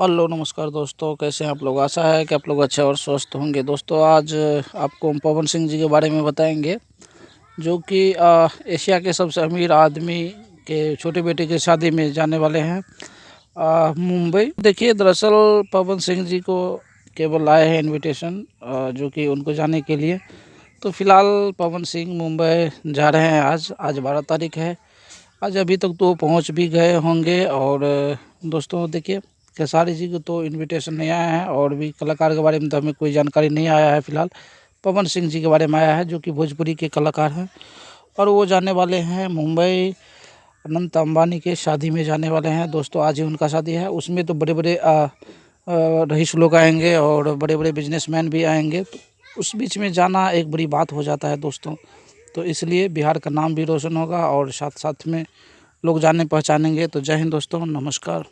Hello नमस्कार दोस्तों, कैसे हैं आप लोग। आशा है कि आप लोग अच्छे और स्वस्थ होंगे। दोस्तों आज आपको हम पवन सिंह जी के बारे में बताएंगे, जो कि एशिया के सबसे अमीर आदमी के छोटे बेटे की शादी में जाने वाले हैं मुंबई। देखिए, दरअसल पवन सिंह जी को केवल आए हैं इनविटेशन, जो कि उनको जाने के लिए। तो फिलहाल पवन सिंह मुंबई जा रहे हैं। आज 12 तारीख है। आज अभी तक तो पहुंच भी गए होंगे। और दोस्तों देखिए, खेसारी जी को तो इनविटेशन नहीं आया है, और भी कलाकार के बारे में तो हमें कोई जानकारी नहीं आया है। फिलहाल पवन सिंह जी के बारे में आया है, जो कि भोजपुरी के कलाकार हैं, और वो जाने वाले हैं मुंबई। अनंत अंबानी के शादी में जाने वाले हैं। दोस्तों आज ही उनका शादी है। उसमें तो बड़े बड़े रईस लोग आएंगे और बड़े बड़े बिजनेसमैन भी आएंगे। तो उस बीच में जाना एक बड़ी बात हो जाता है दोस्तों। तो इसलिए बिहार का नाम भी रोशन होगा, और साथ साथ में लोग जाने पहचानेंगे। तो जय हिंद दोस्तों, नमस्कार।